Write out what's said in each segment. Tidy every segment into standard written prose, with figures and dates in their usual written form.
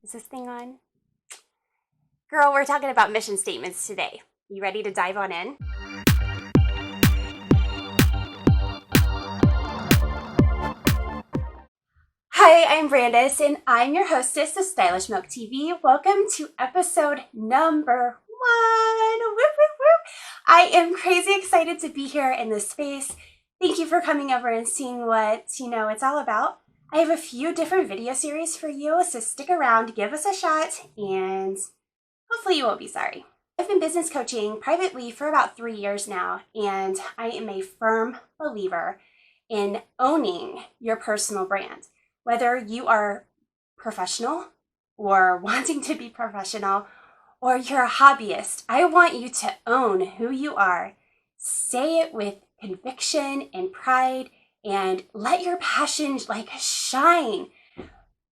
Is this thing on? Girl, we're talking about mission statements today. You ready to dive on in? Hi, I'm Brandis, and I'm your hostess of StylishMilkTV. Welcome to episode number 1. Whoop, whoop, whoop. I am crazy excited to be here in this space. Thank you for coming over and seeing what, it's all about. I have a few different video series for you, so stick around, give us a shot, and hopefully you won't be sorry. I've been business coaching privately for about 3 years now, and I am a firm believer in owning your personal brand. Whether you are professional or wanting to be professional, or you're a hobbyist, I want you to own who you are. Say it with conviction and pride, and let your passion shine.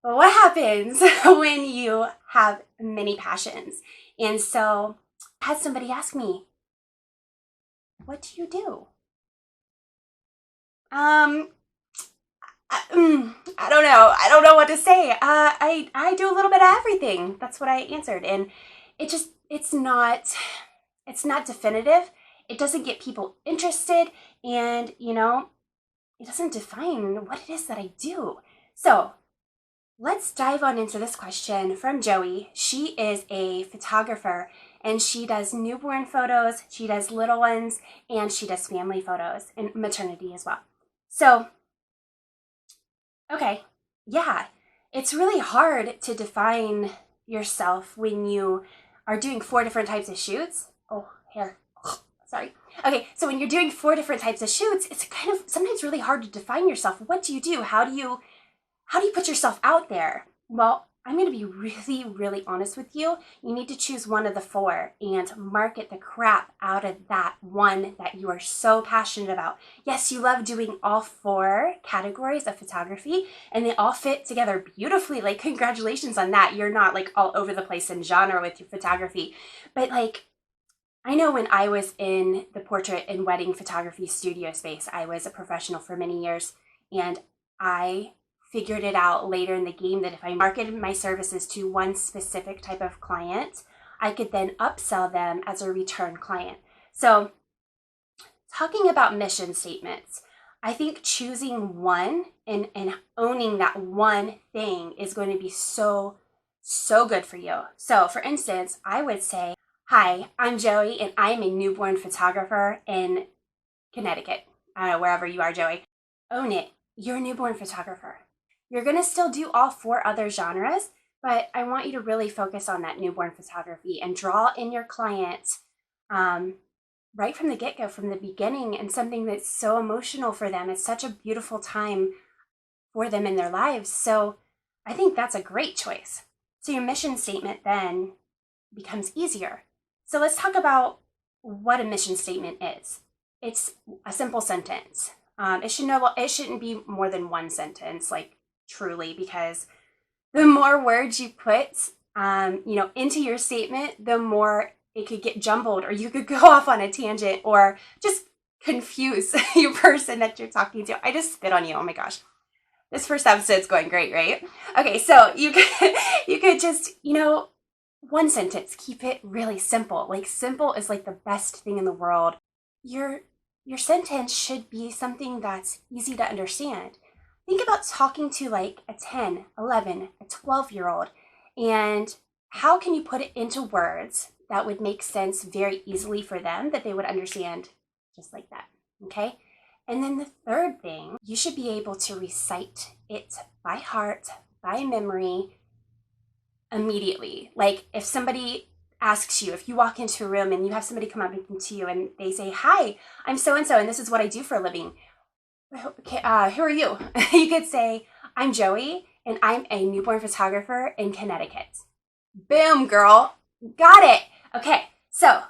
But what happens when you have many passions? And so I had somebody ask me, what do you do? I don't know. I don't know what to say. I do a little bit of everything. That's what I answered. And it's not definitive. It doesn't get people interested. And, it doesn't define what it is that I do. So let's dive on into this question from Joey. She is a photographer, and she does newborn photos, she does little ones, and she does family photos and maternity as well. So, okay, yeah, it's really hard to define yourself when you are doing 4 different types of shoots. Oh, hair. Sorry. Okay, so when you're doing 4 different types of shoots, it's kind of sometimes really hard to define yourself. What do you do? How do you put yourself out there? Well, I'm going to be really, really honest with you. You need to choose one of the 4 and market the crap out of that one that you are so passionate about. Yes, you love doing all 4 categories of photography, and they all fit together beautifully. Congratulations on that. You're not all over the place in genre with your photography. But I know when I was in the portrait and wedding photography studio space, I was a professional for many years, and I figured it out later in the game that if I marketed my services to one specific type of client, I could then upsell them as a return client. So talking about mission statements, I think choosing one and owning that one thing is going to be so good for you. So for instance, I would say, hi, I'm Joey, and I'm a newborn photographer in Connecticut. I don't know, wherever you are, Joey. Own it. You're a newborn photographer. You're going to still do all 4 other genres, but I want you to really focus on that newborn photography and draw in your client right from the get-go, from the beginning, and something that's so emotional for them. It's such a beautiful time for them in their lives. So I think that's a great choice. So your mission statement then becomes easier. So let's talk about what a mission statement is. It's a simple sentence. It shouldn't be more than one sentence, truly, because the more words you put, into your statement, the more it could get jumbled, or you could go off on a tangent, or just confuse your person that you're talking to. I just spit on you. Oh my gosh. This first episode's going great, right? Okay, so you could just, one sentence, keep it really simple. Simple is the best thing in the world. Your sentence should be something that's easy to understand. Think about talking to a 10, 11, a 12-year-old, and how can you put it into words that would make sense very easily for them, that they would understand just like that, okay? And then the third thing, you should be able to recite it by heart, by memory, immediately. If somebody asks you, if you walk into a room and you have somebody come up to you and they say, hi, I'm so-and-so, and this is what I do for a living. Okay, who are you? You could say, I'm Joey, and I'm a newborn photographer in Connecticut. Boom, girl. Got it. Okay, so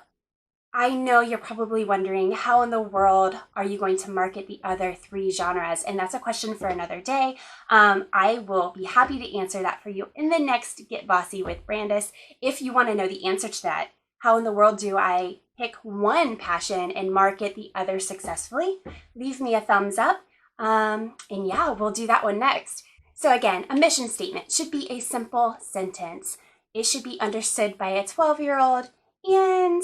I know you're probably wondering, how in the world are you going to market the other 3 genres? And that's a question for another day. I will be happy to answer that for you in the next Get Bossy with Brandis. If you want to know the answer to that, how in the world do I pick one passion and market the other successfully? Leave me a thumbs up. And yeah, we'll do that one next. So again, a mission statement should be a simple sentence. It should be understood by a 12-year-old, and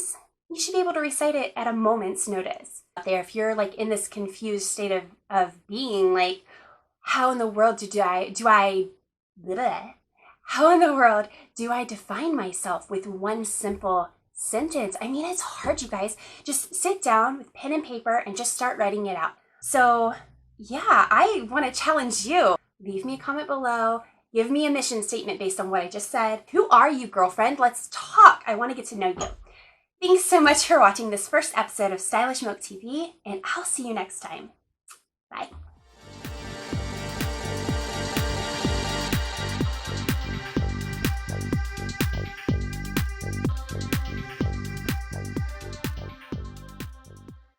you should be able to recite it at a moment's notice. Out there, if you're like in this confused state of being, like, how in the world how in the world do I define myself with one simple sentence? I mean, it's hard, you guys. Just sit down with pen and paper and just start writing it out. So yeah, I want to challenge you. Leave me a comment below. Give me a mission statement based on what I just said. Who are you, girlfriend? Let's talk. I want to get to know you. Thanks so much for watching this first episode of Stylish Milk TV, and I'll see you next time. Bye.